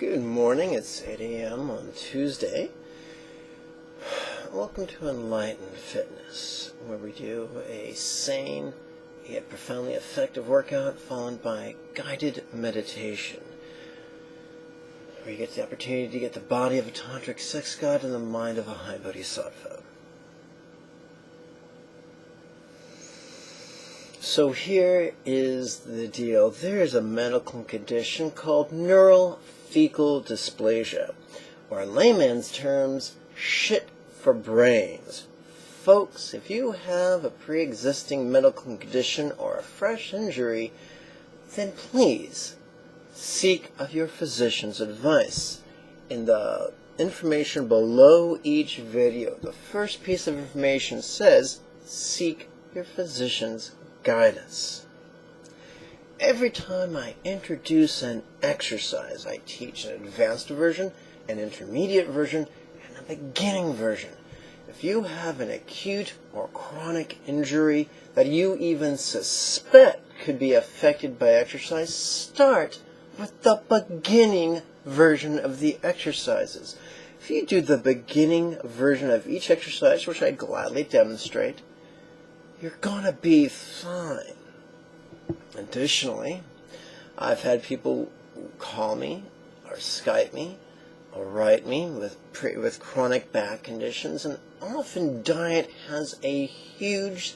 Good morning, it's 8 a.m. on Tuesday. Welcome to Enlightened Fitness, where we do a sane yet profoundly effective workout followed by guided meditation, where you get the opportunity to get the body of a Tantric Sex God and the mind of a high Bodhisattva. So here is the deal. There is a medical condition called neural fecal dysplasia, or in layman's terms, shit for brains. Folks, if you have a pre-existing medical condition or a fresh injury, then please seek of your physician's advice. In the information below each video, the first piece of information says, seek your physician's guidance. Every time I introduce an exercise, I teach an advanced version, an intermediate version, and a beginning version. If you have an acute or chronic injury that you even suspect could be affected by exercise, start with the beginning version of the exercises. If you do the beginning version of each exercise, which I gladly demonstrate, you're gonna be fine. Additionally, I've had people call me or Skype me or write me with chronic back conditions, and often diet has a huge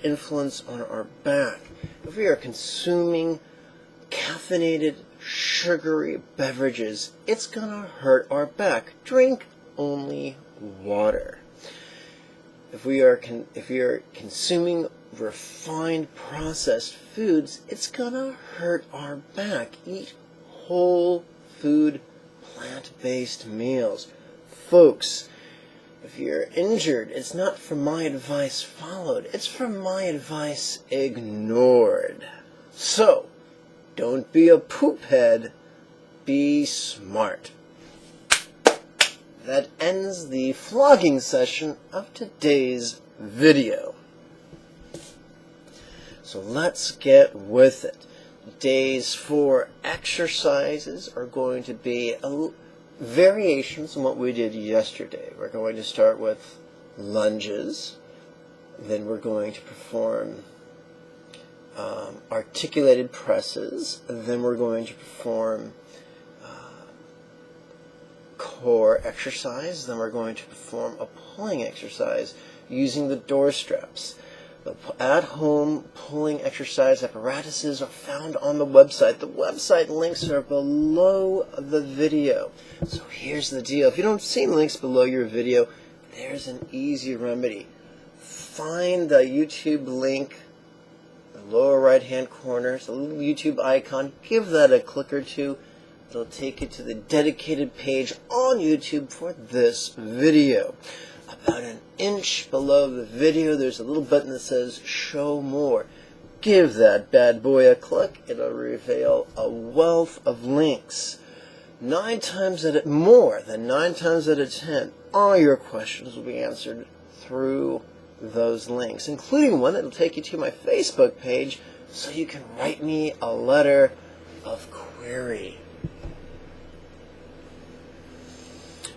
influence on our back. If we are consuming caffeinated, sugary beverages, it's gonna hurt our back. Drink only water. If we are consuming refined processed foods, it's gonna hurt our back. Eat whole food, plant-based meals. Folks, if you're injured, it's not from my advice followed, it's from my advice ignored. So, don't be a poop head, be smart. That ends the flogging session of today's video. So let's get with it. Days 4 exercises are going to be variations on what we did yesterday. We're going to start with lunges, then we're going to perform articulated presses, then we're going to perform core exercise, then we're going to perform a pulling exercise using the door straps. The at-home pulling exercise apparatuses are found on the website. The website links are below the video. So here's the deal. If you don't see links below your video, there's an easy remedy. Find the YouTube link in the lower right-hand corner. It's a little YouTube icon. Give that a click or two. It'll take you to the dedicated page on YouTube for this video. About an inch below the video, there's a little button that says Show More. Give that bad boy a click. It'll reveal a wealth of links. More than 9 times out of 10, all your questions will be answered through those links, including one that will take you to my Facebook page so you can write me a letter of query.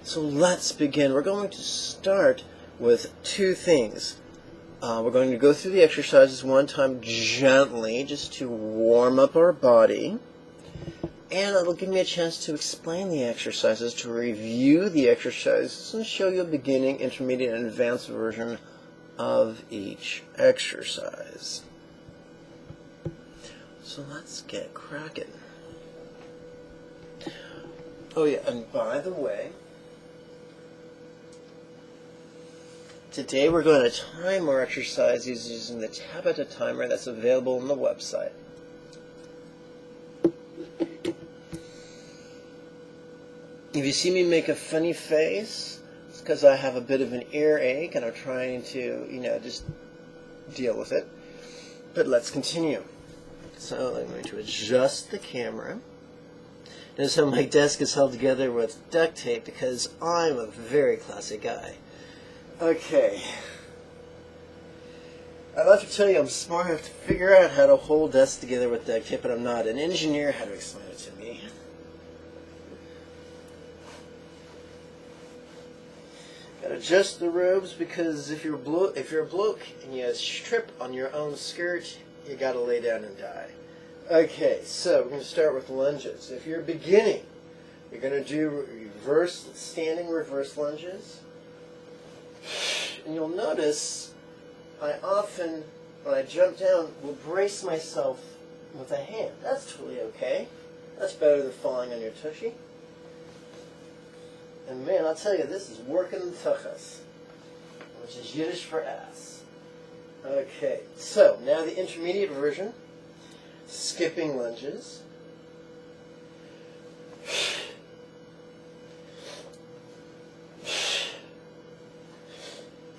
So let's begin. We're going to start with 2 things. We're going to go through the exercises one time gently, just to warm up our body. And it'll give me a chance to explain the exercises, to review the exercises, and show you a beginning, intermediate, and advanced version of each exercise. So let's get cracking. Oh yeah, and by the way, today we're going to time our exercises using the Tabata timer that's available on the website. If you see me make a funny face, it's because I have a bit of an earache and I'm trying to, just deal with it. But let's continue. So I'm going to adjust the camera. Notice how my desk is held together with duct tape because I'm a very classy guy. Okay. I'd love to tell you I'm smart enough to figure out how to hold desks together with duct tape, but I'm not. An engineer had to explain it to me. Gotta adjust the robes because if you're a bloke and you strip on your own skirt, you gotta lay down and die. Okay, so we're going to start with lunges. If you're beginning, you're going to do standing reverse lunges. And you'll notice I often, when I jump down, will brace myself with a hand. That's totally okay. That's better than falling on your tushy. And man, I'll tell you, this is working the tuchas, which is Yiddish for ass. Okay, so now the intermediate version, skipping lunges.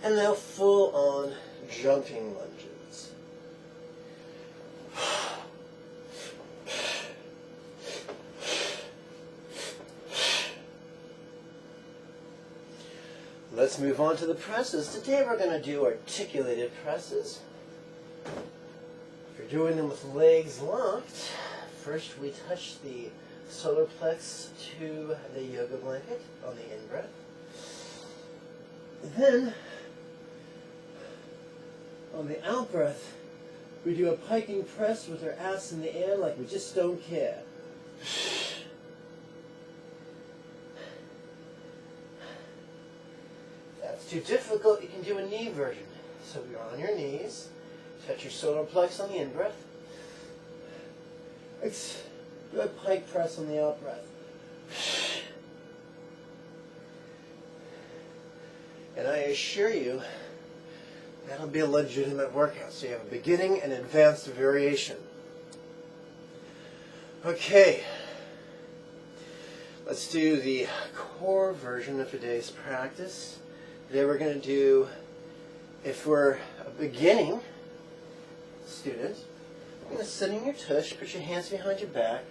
And now full-on jumping lunges. Let's move on to the presses. Today we're going to do articulated presses. If you're doing them with legs locked, first we touch the solar plex to the yoga blanket on the in-breath. Then, on the out-breath, we do a piking press with our ass in the air like we just don't care. If that's too difficult, you can do a knee version. So you're on your knees, touch your solar plex on the in-breath, do a pike press on the out-breath. And I assure you, that'll be a legitimate workout. So you have a beginning and advanced variation. Okay. Let's do the core version of today's practice. Today we're going to do, if we're a beginning student, you're going to sit in your tush, put your hands behind your back,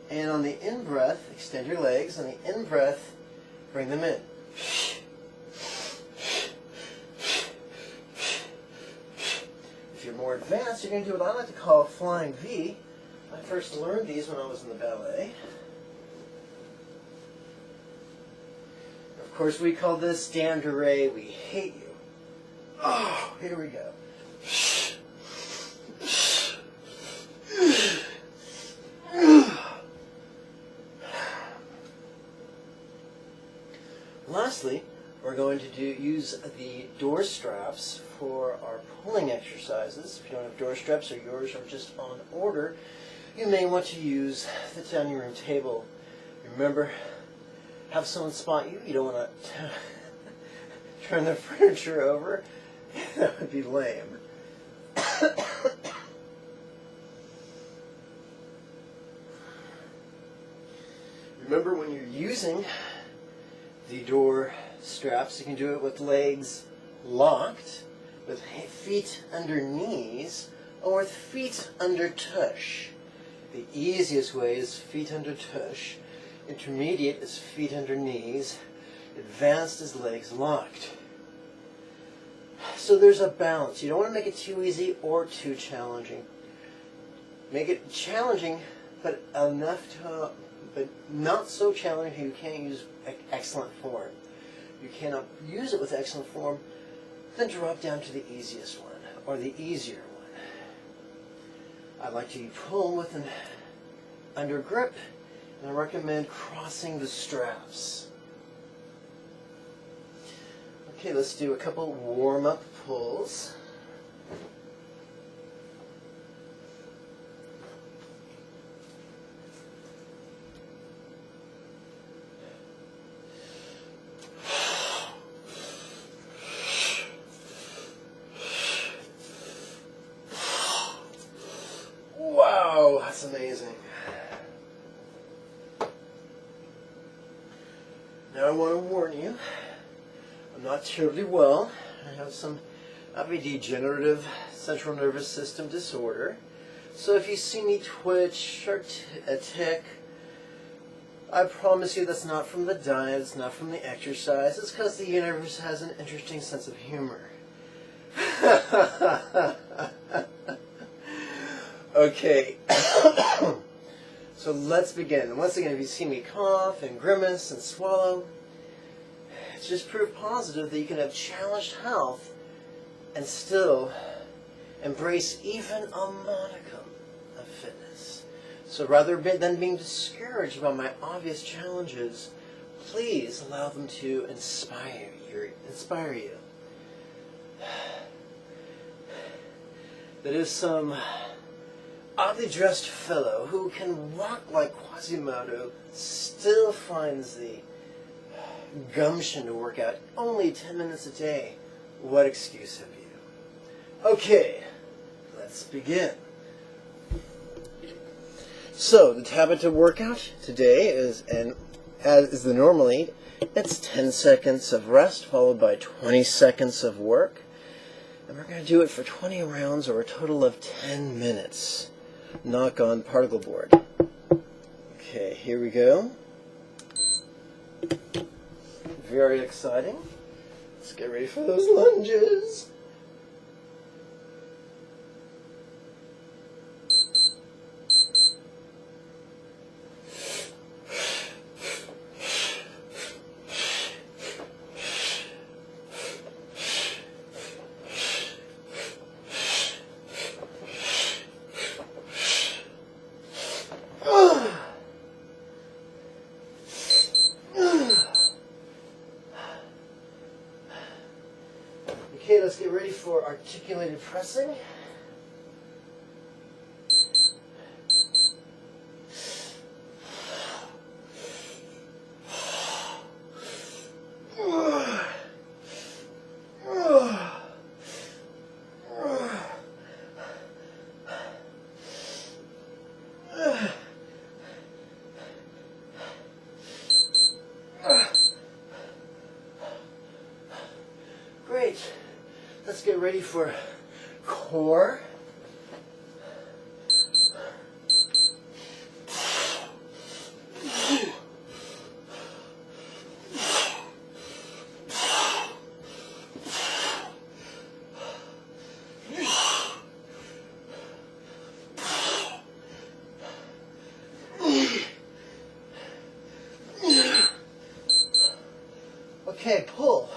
and on the in-breath, extend your legs. On the in-breath, bring them in. If you're more advanced, you're going to do what I like to call a flying V. I first learned these when I was in the ballet. Of course, we call this Dandere, we hate you. Oh, here we go. Lastly, we're going to use the door straps for our pulling exercises. If you don't have door straps or yours are just on order, you may want to use the dining room table. Remember, have someone spot you. You don't want to turn the furniture over. That would be lame. Remember, when you're using the door straps, you can do it with legs locked, with feet under knees, or with feet under tush. The easiest way is feet under tush. Intermediate is feet under knees. Advanced is legs locked. So there's a balance. You don't want to make it too easy or too challenging. Make it challenging, but but not so challenging you can't use excellent form. You cannot use it with excellent form, then drop down to the easiest one, or the easier one. I like to pull with an under grip, and I recommend crossing the straps. Okay, let's do a couple warm-up pulls. Wow, that's amazing. Now I want to warn you, I'm not terribly well. I have a degenerative central nervous system disorder. So if you see me twitch or a tick, I promise you that's not from the diet, it's not from the exercise, it's because the universe has an interesting sense of humor. Okay. So let's begin. Once again, if you see me cough and grimace and swallow, it's just proof positive that you can have challenged health and still embrace even a modicum of fitness. So rather than being discouraged by my obvious challenges, please allow them to inspire you. That is some oddly dressed fellow who can walk like Quasimodo still finds the gumption to work out only 10 minutes a day. What excuse have you? Okay, let's begin. So, the Tabata workout today is, as is the normally, it's 10 seconds of rest followed by 20 seconds of work. And we're going to do it for 20 rounds or a total of 10 minutes. Knock on particle board. Okay, here we go. Very exciting. Let's get ready for those lunges. Okay, let's get ready for articulated pressing. Great. Let's get ready for core. Okay, pull.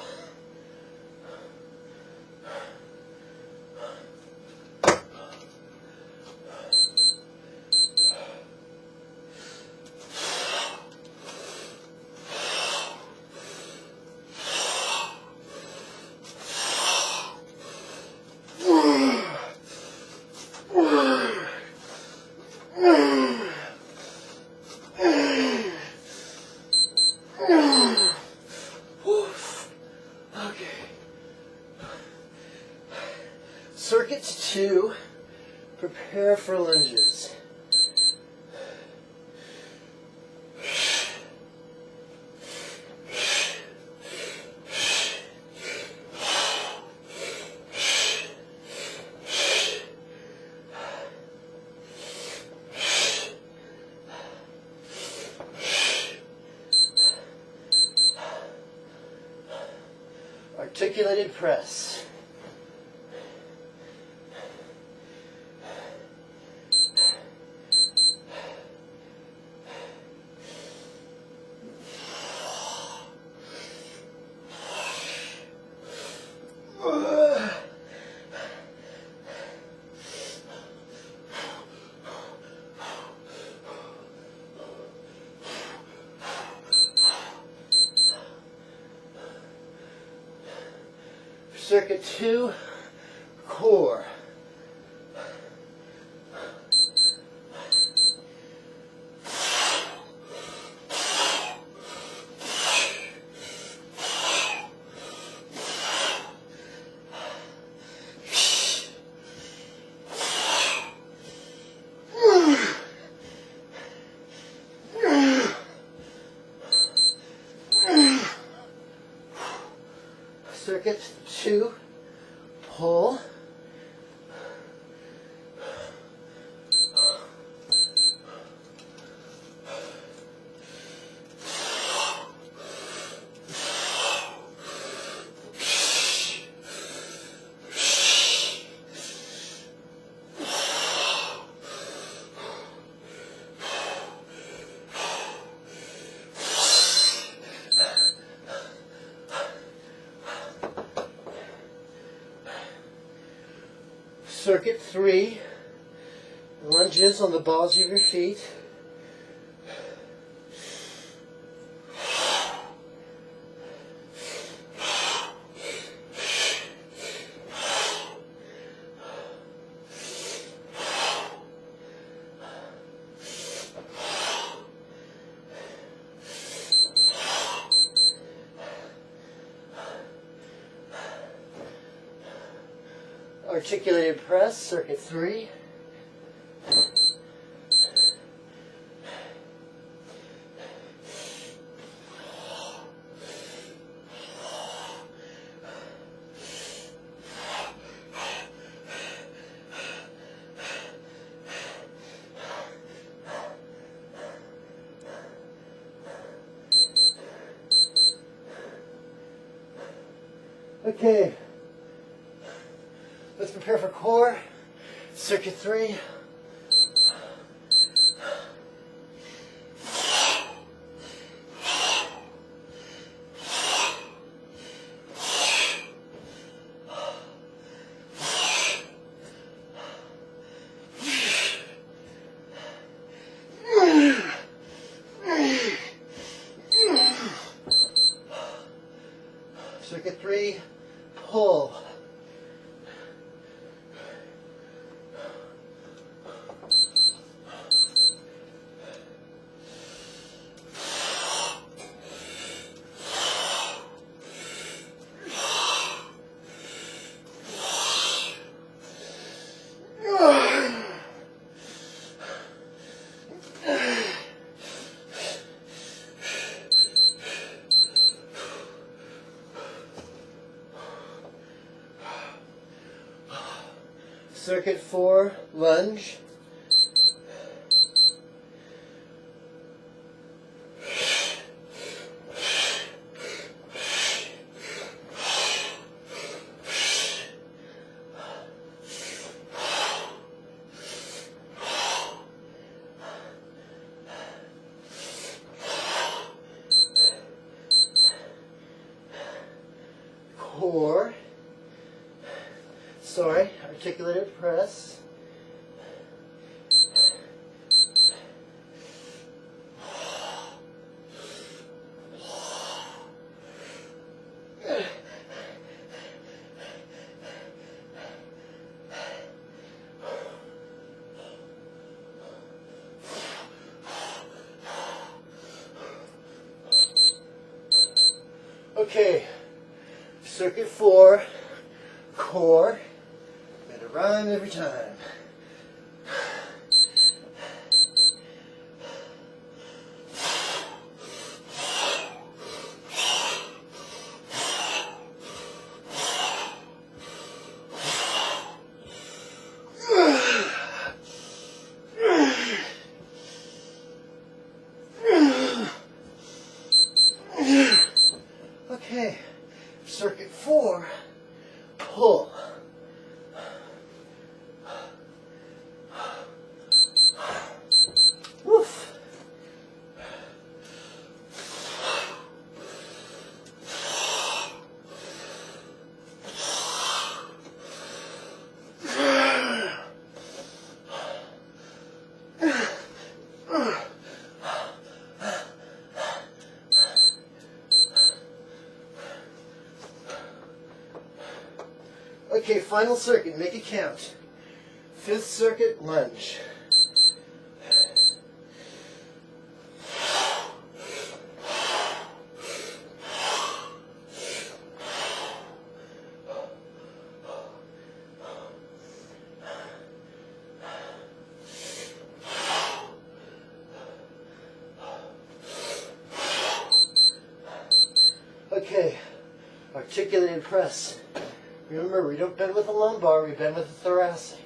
Circuit 2, prepare for lunges. Articulated press. Circuit 2, core. Circuit 2, pull. Circuit 3. Lunges on the balls of your feet. Articulated press, circuit 3. Okay. Let's prepare for core. Circuit 3. Circuit 3. Pull. Circuit 4, lunge. Core. Sorry, articulated press. Okay, circuit 4, core. Gotta rhyme every time. Okay, circuit 4, pull. Woof. Okay, final circuit, make it count. 5th circuit, lunge. Okay, articulated press. Remember, we don't bend with the lumbar, we bend with the thoracic.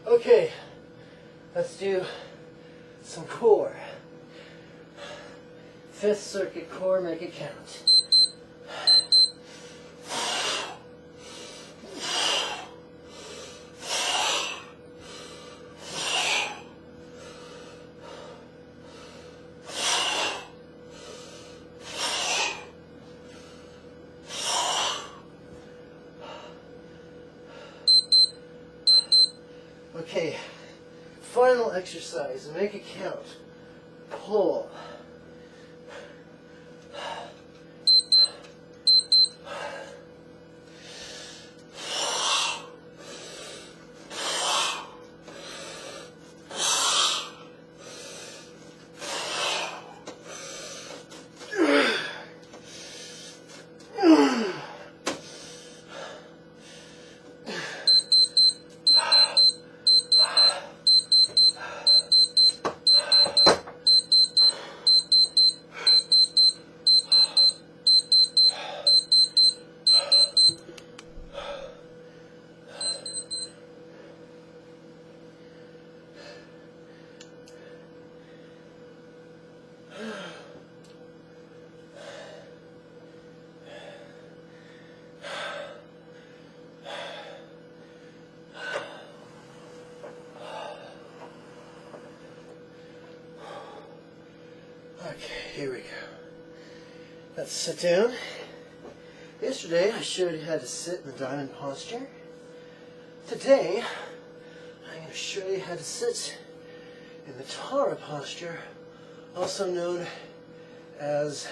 Okay, let's do some core. Fifth circuit core, make it count. Okay, final exercise, make it count. Pull. Okay, here we go. Let's sit down. Yesterday I showed you how to sit in the diamond posture. Today I'm going to show you how to sit in the Tara posture, also known as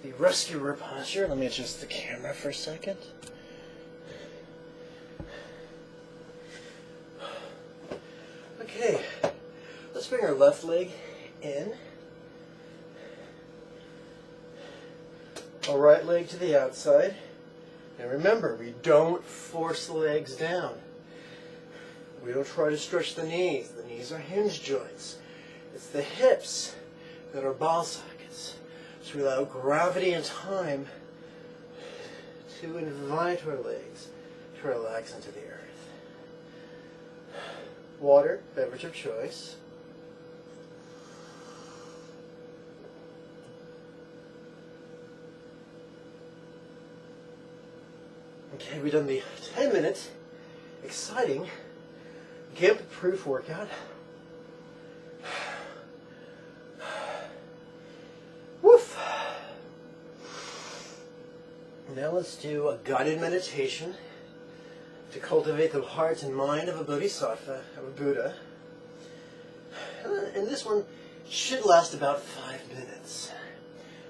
the rescuer posture. Let me adjust the camera for a second. Okay, let's bring our left leg in, our right leg to the outside, and remember, we don't force the legs down. We don't try to stretch the knees. The knees are hinge joints. It's the hips that are ball sockets. So we allow gravity and time to invite our legs to relax into the earth. Water, beverage of choice. Okay, we've done the 10-minute, exciting, GIMP-proof workout. Woof! Now let's do a guided meditation to cultivate the heart and mind of a bodhisattva, of a Buddha. And this one should last about 5 minutes.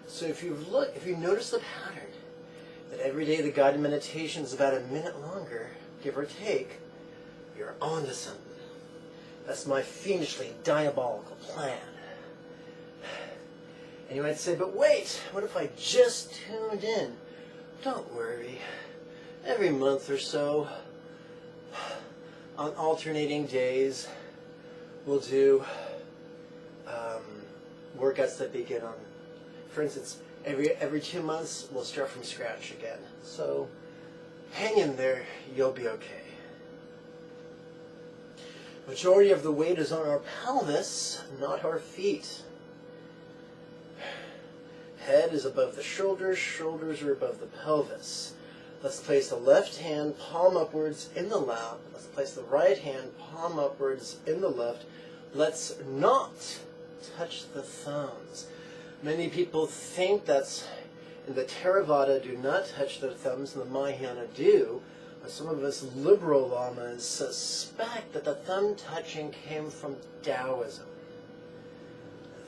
So if you notice the pattern, that every day the guided meditation is about a minute longer, give or take, you're on to something. That's my fiendishly diabolical plan. And you might say, but wait, what if I just tuned in? Don't worry. Every month or so, on alternating days, we'll do workouts that begin on, for instance, every 2 months, we'll start from scratch again. So hang in there, you'll be okay. Majority of the weight is on our pelvis, not our feet. Head is above the shoulders, shoulders are above the pelvis. Let's place the left hand palm upwards in the lap. Let's place the right hand palm upwards in the left. Let's not touch the thumbs. Many people think that's in the Theravada, do not touch the thumbs, and the Mahayana do. But some of us liberal lamas suspect that the thumb touching came from Taoism.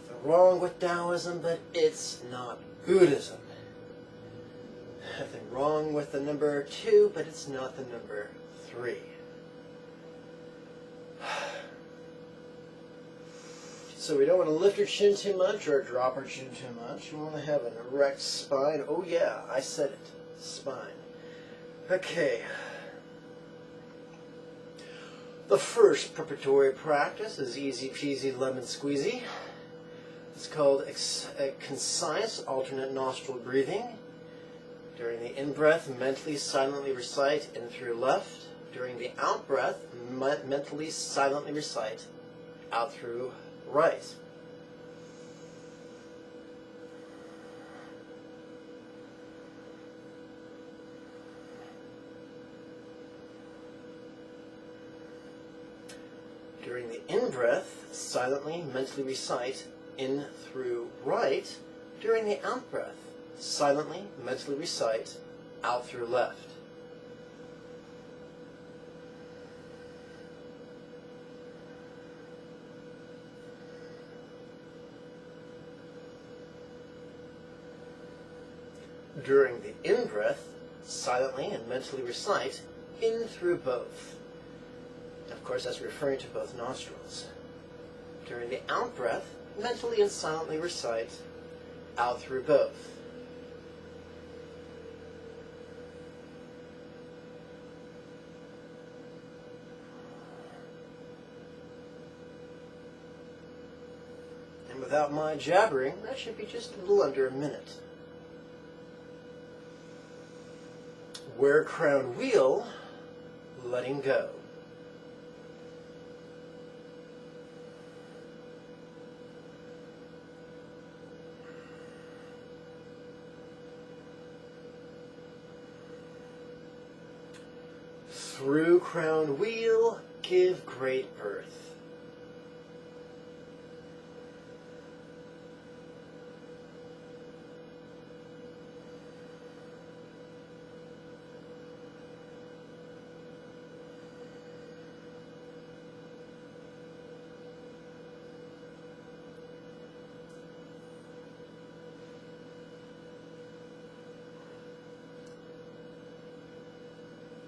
Nothing wrong with Taoism, but it's not Buddhism. Nothing wrong with the number 2, but it's not the number 3. So we don't want to lift our chin too much or drop our chin too much. We want to have an erect spine. Oh yeah, I said it. Spine. Okay. The first preparatory practice is easy peasy lemon squeezy. It's called concise alternate nostril breathing. During the in-breath, mentally silently recite in through left. During the out-breath, mentally silently recite out through right. During the in-breath, silently, mentally recite in through right. During the out-breath, silently, mentally recite out through left. During the in-breath, silently and mentally recite in through both. Of course, that's referring to both nostrils. During the out-breath, mentally and silently recite out through both. And without my jabbering, that should be just a little under a minute. Where crown wheel, letting go. Through crown wheel, give great birth.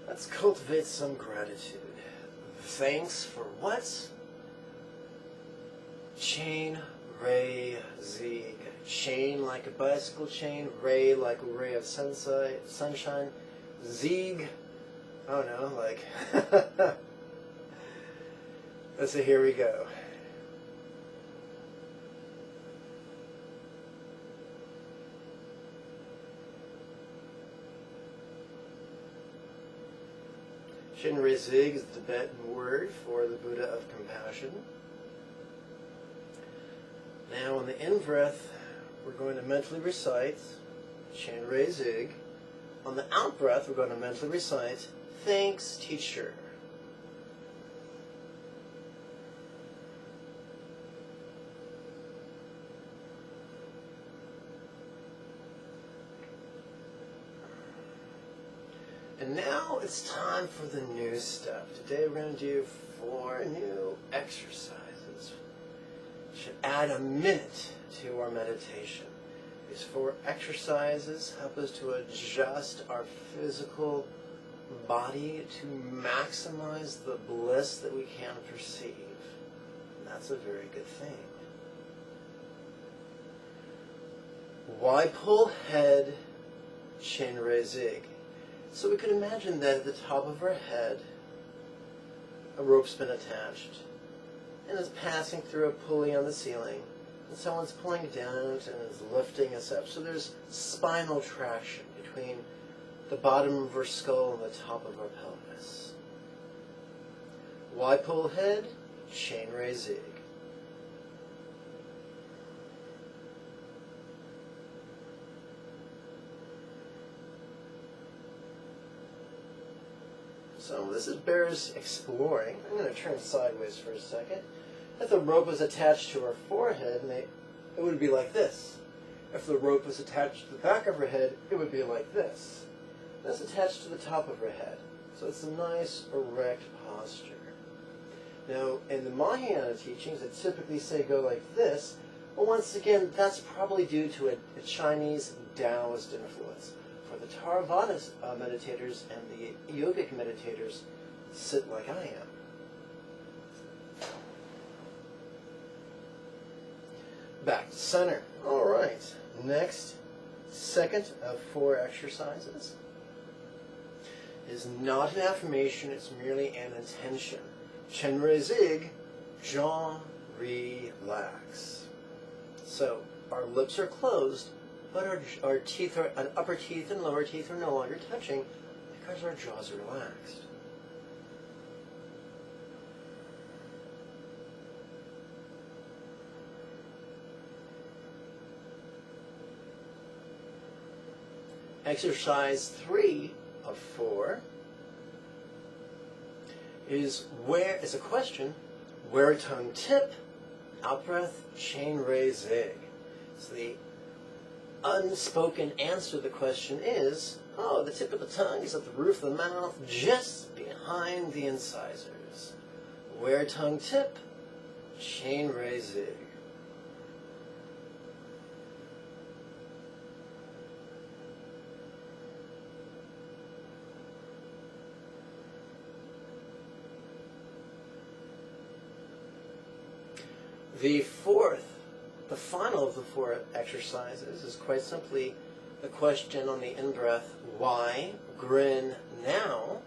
Let's cultivate some gratitude. Thanks for what? Chain, ray, zig. Chain like a bicycle chain, ray like a ray of sunshine, zig, I don't know, like, let's say here we go. Shinrei Zig is the Tibetan word for the Buddha of compassion. Now on the in-breath, we're going to mentally recite Shinrei Zig. On the out-breath, we're going to mentally recite Thanks, Teacher. And now it's time for the new stuff. Today we're going to do 4 new exercises. Should add a minute to our meditation. These 4 exercises help us to adjust our physical body to maximize the bliss that we can perceive. And that's a very good thing. Why pull head, Shinrei Zig? So we could imagine that at the top of our head, a rope's been attached, and it's passing through a pulley on the ceiling, and someone's pulling down and is lifting us up. So there's spinal traction between the bottom of our skull and the top of our pelvis. Why pull head? Shinrei Zig. So this bears exploring. I'm going to turn sideways for a second. If the rope was attached to our forehead, it would be like this. If the rope was attached to the back of her head, it would be like this. That's attached to the top of her head. So it's a nice, erect posture. Now, in the Mahayana teachings, they typically say go like this. But once again, that's probably due to a Chinese Taoist influence. For the Theravada meditators and the yogic meditators, sit like I am. Back to center. All right. Next, second of 4 exercises is not an affirmation, it's merely an intention. Shinrei Zig, jaw relax. So, our lips are closed, but our teeth are, upper teeth and lower teeth are no longer touching because our jaws are relaxed. Exercise 3 of 4 is a question, Where tongue tip, out breath, chain ray zig. So the unspoken answer to the question is, oh, the tip of the tongue is at the roof of the mouth, just behind the incisors. Where tongue tip, chain ray zig. The final of the four exercises is quite simply the question on the in-breath, why grin now?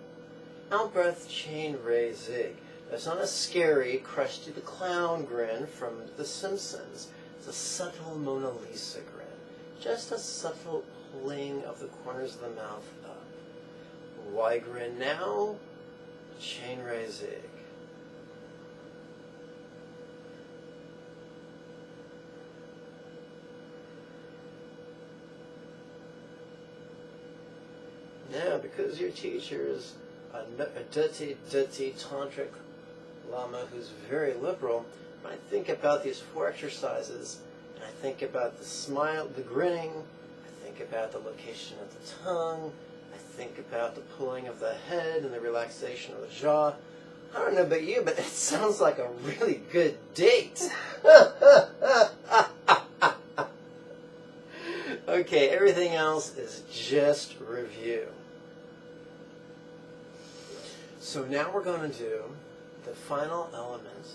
Out-breath, chain ray zig. That's not a scary Krusty the Clown grin from The Simpsons. It's a subtle Mona Lisa grin. Just a subtle pulling of the corners of the mouth up. Why grin now? Chain ray zig. Now, because your teacher is a dirty Tantric Lama who's very liberal, when I think about these four exercises, and I think about the smile, the grinning, I think about the location of the tongue, I think about the pulling of the head and the relaxation of the jaw. I don't know about you, but it sounds like a really good date. Okay, everything else is just review. So now we're going to do the final element,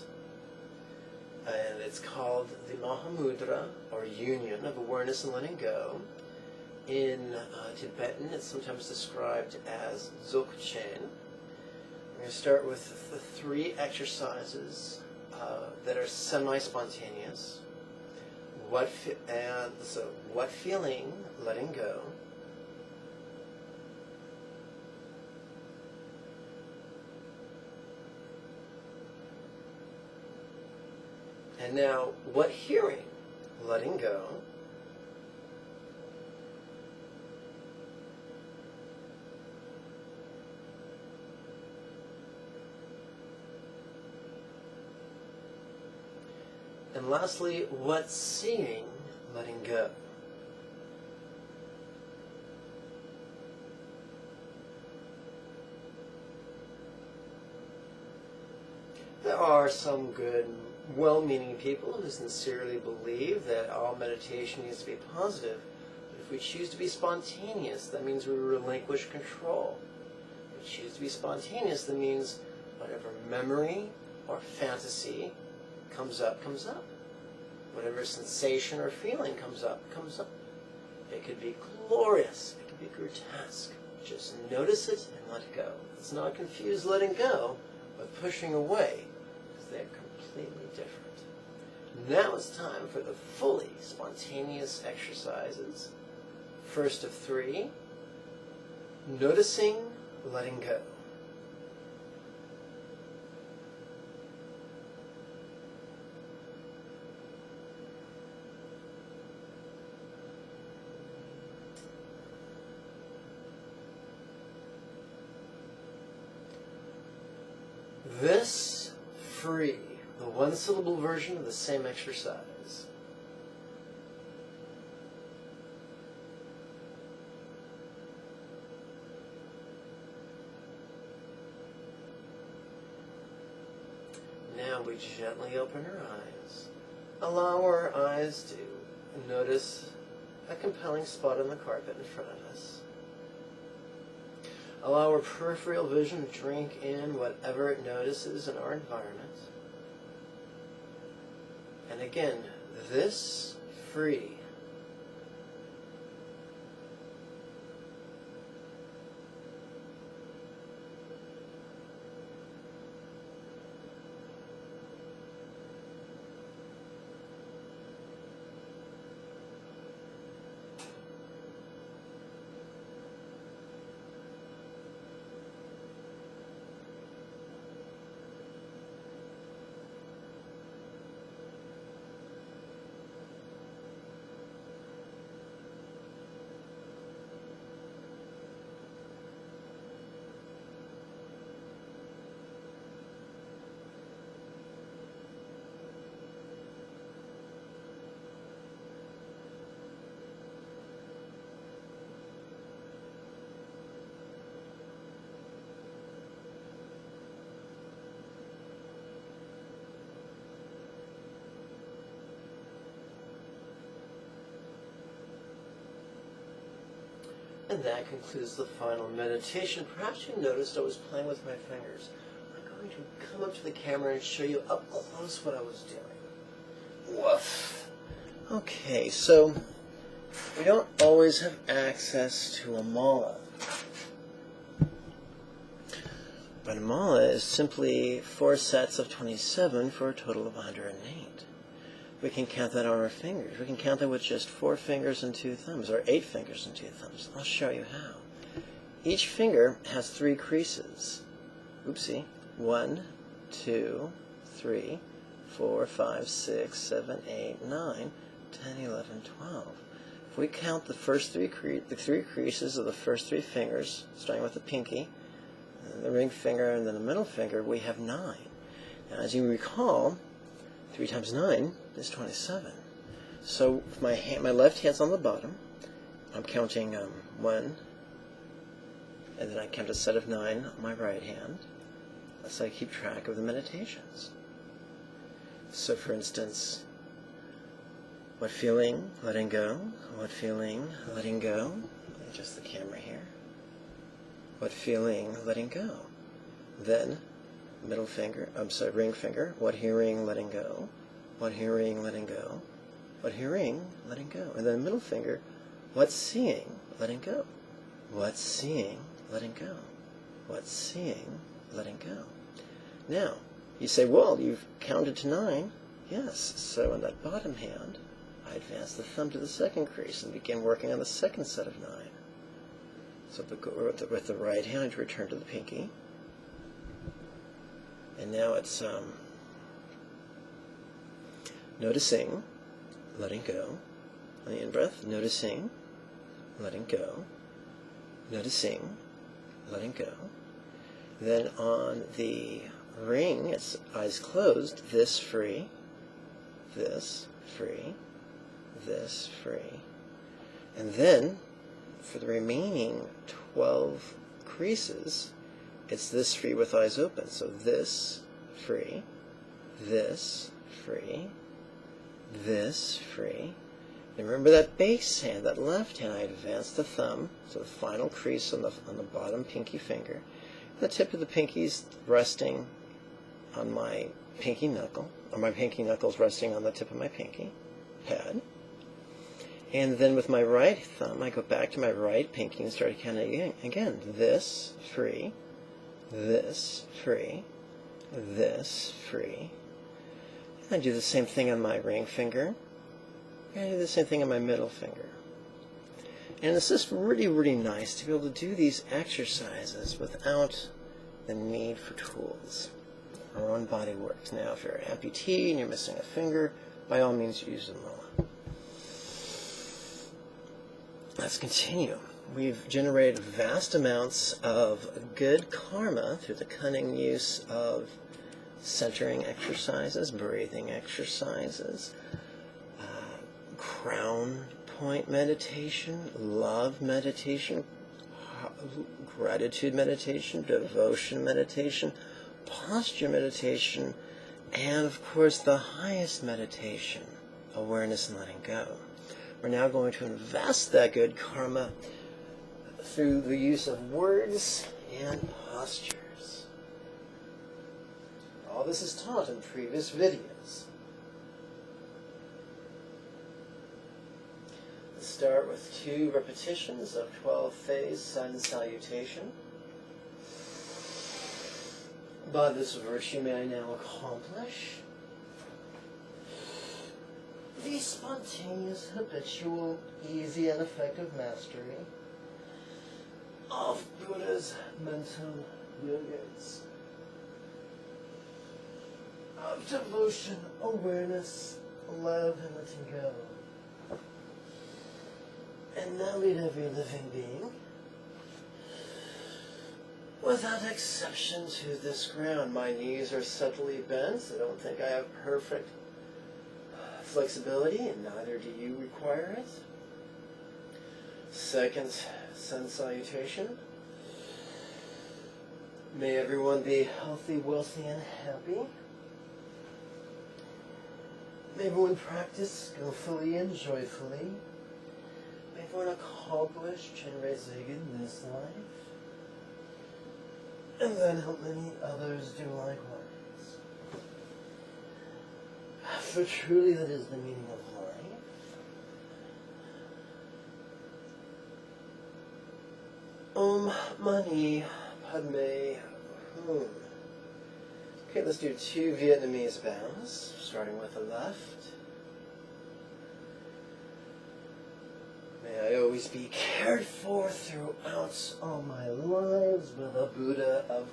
and it's called the Mahamudra, or union of awareness and letting go. In Tibetan, it's sometimes described as Dzogchen. We're going to start with the three exercises that are semi-spontaneous. What feeling, letting go. And now, what hearing, letting go. And lastly, what seeing, letting go. There are some good, well-meaning people who sincerely believe that all meditation needs to be positive. But if we choose to be spontaneous, that means we relinquish control. If we choose to be spontaneous, that means whatever memory or fantasy comes up, comes up. Whatever sensation or feeling comes up, comes up. It could be glorious. It could be grotesque. Just notice it and let it go. Let's not confuse letting go with pushing away, because they're completely different. Now it's time for the fully spontaneous exercises. First of three, noticing, letting go. This free, the one-syllable version of the same exercise. Now we gently open our eyes. Allow our eyes to notice a compelling spot on the carpet in front of us. Allow our peripheral vision to drink in whatever it notices in our environment. And again, this free. And that concludes the final meditation. Perhaps you noticed I was playing with my fingers. I'm going to come up to the camera and show you up close what I was doing. Woof. Okay, so we don't always have access to a mala. But a mala is simply 4 sets of 27 for a total of 108. We can count that on our fingers. We can count that with just 4 fingers and 2 thumbs, or 8 fingers and 2 thumbs. I'll show you how. Each finger has 3 creases. Oopsie. 1, 2, 3, 4, 5, 6, 7, 8, 9, 10, 11, 12. If we count the first 3 creases of the first 3 fingers, starting with the pinky, and the ring finger, and then the middle finger, we have 9. Now, as you recall, 3 times 9 is 27. So if my left hand's on the bottom, I'm counting 1, and then I count a set of 9 on my right hand. That's how I keep track of the meditations. So for instance, what feeling, letting go. What feeling, letting go. Adjust the camera here. What feeling, letting go. Then middle finger, ring finger. What hearing, letting go. What hearing, letting go. What hearing, letting go. And then middle finger, what seeing, letting go. What seeing, letting go. What seeing, letting go. Now, you say, well, you've counted to 9. Yes, so in that bottom hand, I advance the thumb to the second crease and begin working on the second set of 9. So with the right hand, I return to the pinky. And now it's noticing, letting go. On the in-breath, noticing, letting go. Noticing, letting go. Then on the ring, it's eyes closed, this free, this free, this free. And then, for the remaining 12 creases, it's this free with eyes open. So this free, this free, this free. And remember that base hand, that left hand, I advance the thumb, so the final crease on the bottom pinky finger. The tip of the pinky's resting on my pinky knuckle, or my pinky knuckle's resting on the tip of my pinky pad. And then with my right thumb, I go back to my right pinky and start counting again. This free, this free, this free. And I do the same thing on my ring finger. And I do the same thing on my middle finger. And it's just really, really nice to be able to do these exercises without the need for tools. Our own body works. Now, if you're an amputee and you're missing a finger, by all means use a mala. Let's continue. We've generated vast amounts of good karma through the cunning use of centering exercises, breathing exercises, crown point meditation, love meditation, gratitude meditation, devotion meditation, posture meditation, and of course the highest meditation, awareness and letting go. We're now going to invest that good karma through the use of words and postures. All this is taught in previous videos. Let's start with 2 repetitions of 12 phase sun salutation. By this virtue may I now accomplish the spontaneous, habitual, easy, and effective mastery of Buddha's mental yogas, of devotion, awareness, love, and letting go. And now lead every living being, without exception, to this ground. My knees are subtly bent. I don't think I have perfect flexibility, and neither do you require it. Second sun salutation. May everyone be healthy, wealthy, and happy. May everyone practice skillfully and joyfully. May for an accomplished Chenrezig in this life, and then help many others do likewise. For truly that is the meaning of life. Om Mani Padme Hum. Okay, let's do 2 Vietnamese bows, starting with the left. May I always be cared for throughout all my lives with a Buddha of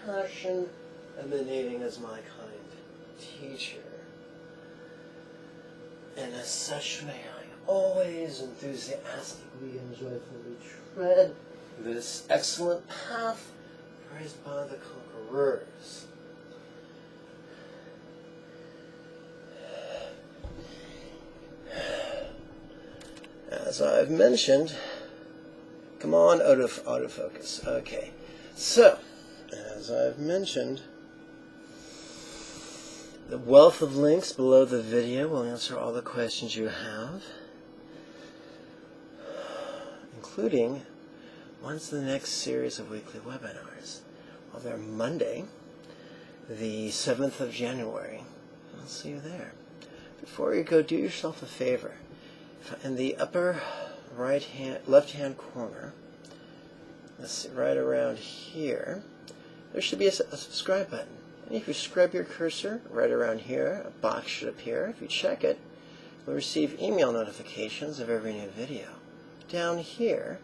compassion emanating as my kind teacher. And as such may I always enthusiastically and joyfully tread this excellent path praised by the conquerors. As I've mentioned, come on, autofocus. Okay, so, as I've mentioned, the wealth of links below the video will answer all the questions you have, including when's the next series of weekly webinars. Well, they're Monday, the 7th of January. I'll see you there. Before you go, do yourself a favor. In the upper left-hand corner, let's see, right around here, there should be a subscribe button. And if you scrub your cursor right around here, a box should appear. If you check it, you'll receive email notifications of every new video. Down here,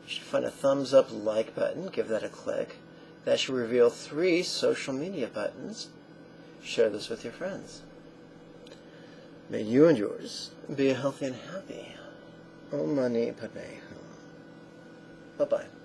you should find a thumbs up like button. Give that a click. That should reveal 3 social media buttons. Share this with your friends. May you and yours be healthy and happy. Om Mani Padme Hum. Bye-bye.